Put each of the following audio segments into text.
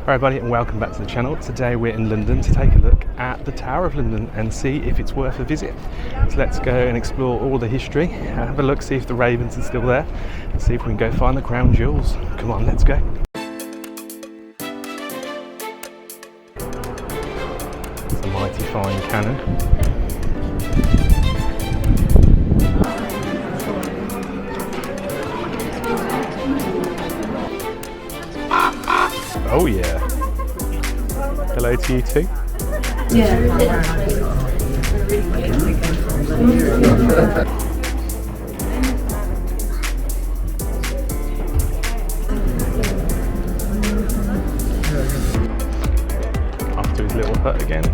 Hi everybody and welcome back to the channel. Today we're in London to take a look at the Tower of London and see if it's worth a visit. So let's go and explore all the history, have a look, see if the Ravens are still there, and see if we can go find the crown jewels. Come on, let's go. It's a mighty fine cannon. Oh yeah. Hello to you too. Off to his little hut again.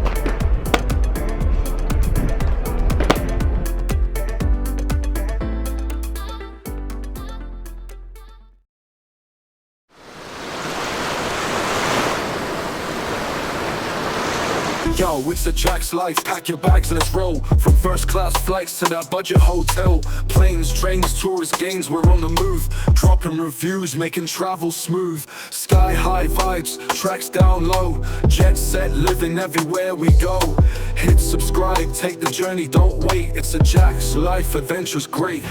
Yo, it's a Jack's life, pack your bags, let's roll. From first class flights to that budget hotel. Planes, trains, tourist games, we're on the move. Dropping reviews, making travel smooth. Sky high vibes, tracks down low. Jet set, living everywhere we go. Hit subscribe, take the journey, don't wait. It's a Jack's life, adventure's great.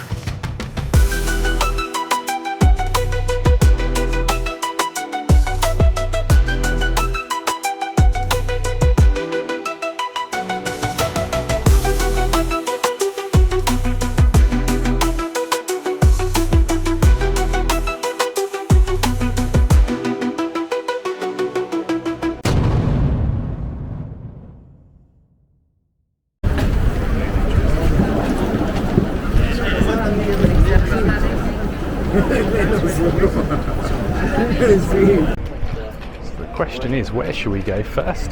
So the question is, where should we go first?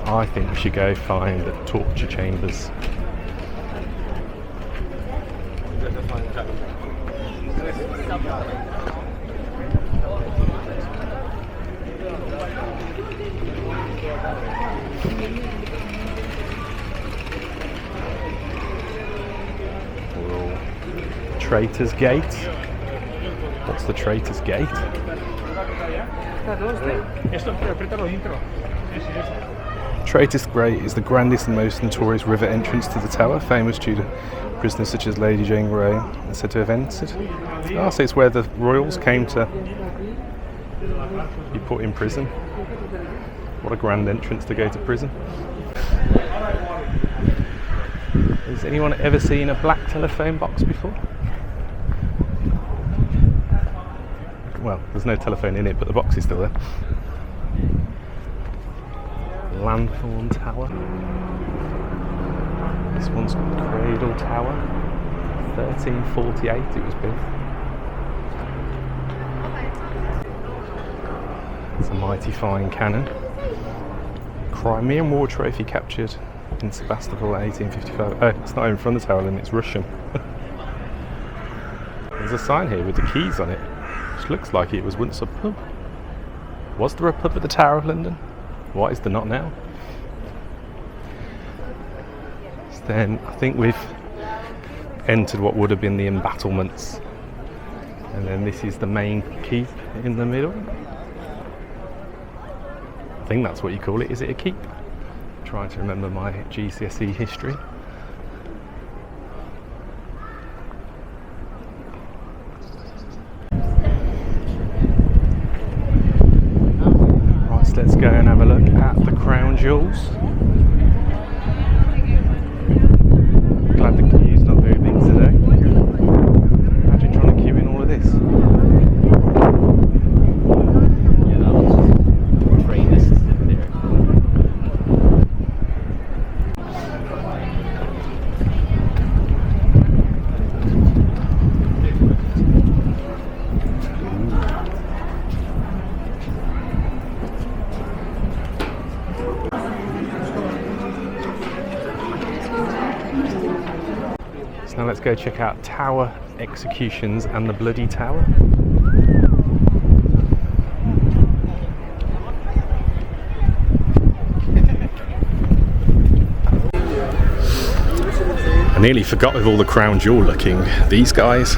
I think we should go find the torture chambers. Traitor's Gate. What's the Traitor's Gate? Traitor's Gate is the grandest and most notorious river entrance to the tower, famous due to prisoners such as Lady Jane Grey and said to have entered. Oh, so it's where the royals came to be put in prison. What a grand entrance to go to prison. Has anyone ever seen a black telephone box before? Well, there's no telephone in it, but the box is still there. Lanthorn Tower. This one's Cradle Tower. 1348 it was built. It's a mighty fine cannon. Crimean War Trophy captured in Sebastopol 1855. Oh, it's not even from the Tower, then it's Russian. There's a sign here with the keys on it, which looks like it was once a pub. Was there a pub at the Tower of London? Why is there not now? So then I think we've entered what would have been the embattlements. And then this is the main keep in the middle. I think that's what you call it. Is it a keep? I'm trying to remember my GCSE history. Let's go and have a look at the crown jewels. Glad the queue's not very big today. Imagine trying to queue in all of this. Yeah, that was just trainers sitting there. Now let's go check out Tower Executions and the Bloody Tower. I nearly forgot with all the crown jewel looking, these guys.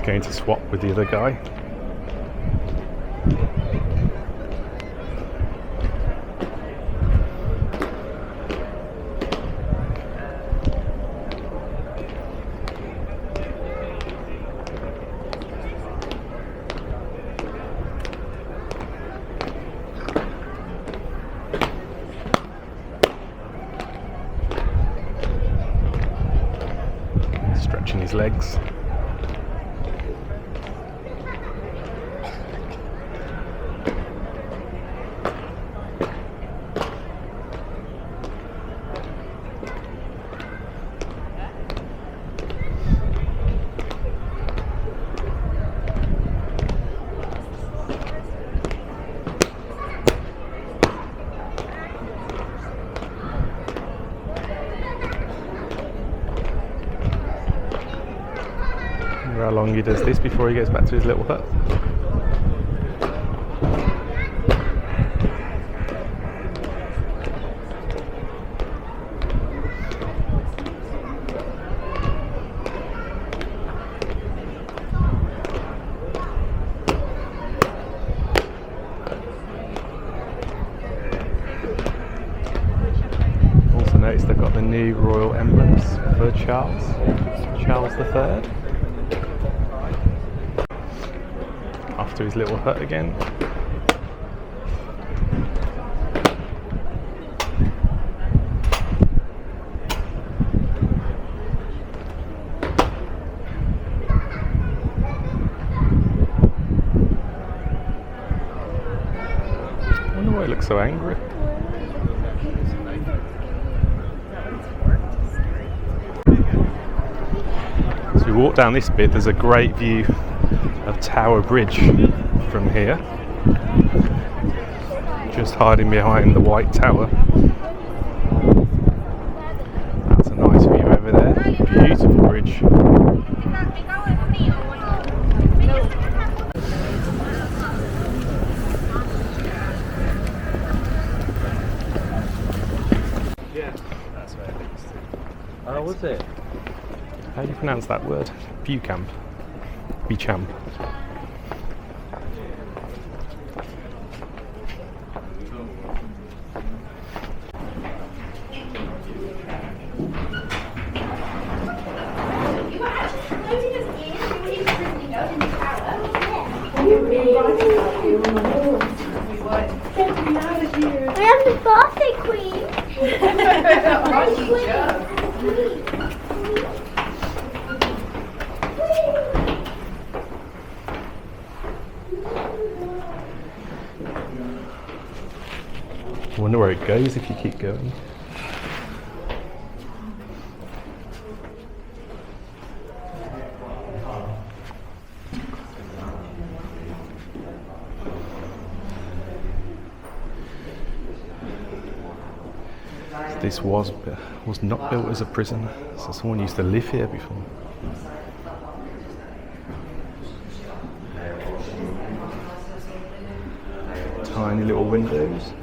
going to swap with the other guy. Stretching his legs. How long he does this before he goes back to his little hut. Also notice they've got the new royal emblems for Charles III. Off to his little hut again. I wonder why he looks so angry. As we walk down this bit, there's a great view of Tower Bridge from here, just hiding behind the White Tower. That's a nice view over there. Beautiful bridge. Yeah, that's where it is. Oh, was it? How do you pronounce that word? Beauchamp. Beauchamp. I am the birthday queen. I wonder where it goes if you keep going. This was not built as a prison, so someone used to live here before. Tiny little windows.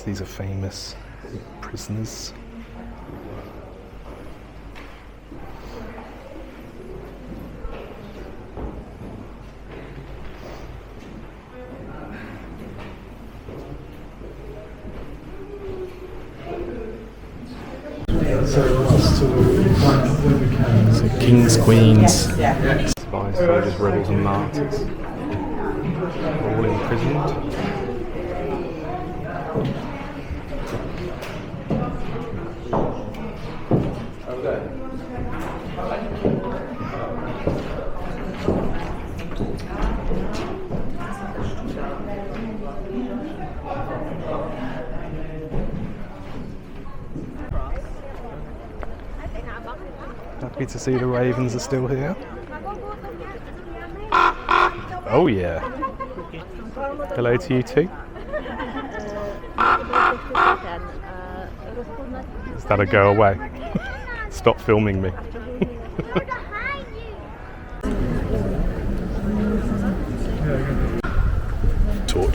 These are famous prisoners. So kings, queens, spies, soldiers, rebels and martyrs, all imprisoned. Happy to see the ravens are still here. Oh yeah. Hello to you too. Is that a go away? Stop filming me.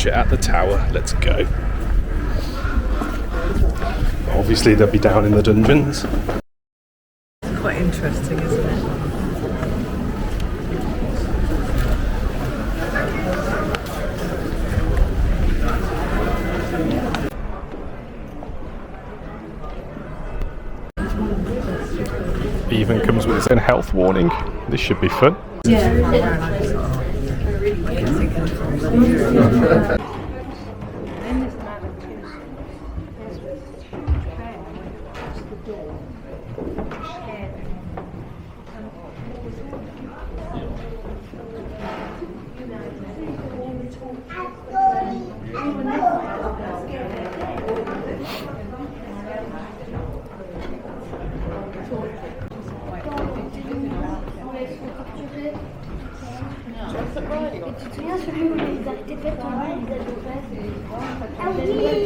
torture at the tower. Let's go. Obviously they'll be down in the dungeons. Quite interesting, isn't it? Even comes with its own health warning. This should be fun.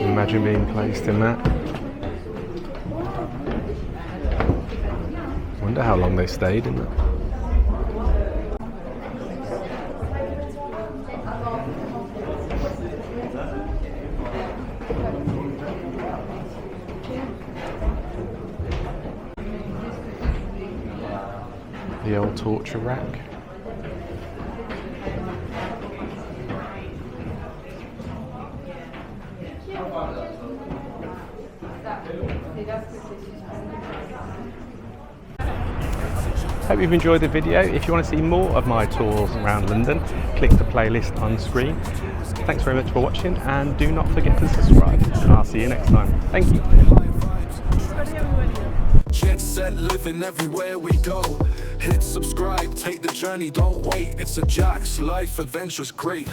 Imagine being placed in that. Wonder how long they stayed in that. The old torture rack. Hope you've enjoyed the video. If you want to see more of my tours around London, click the playlist on screen. Thanks very much for watching, and do not forget to subscribe, and I'll see you next time. Thank you. Jet set living everywhere we go. Hit subscribe, take the journey, don't wait. It's a Jack's life, adventure's great.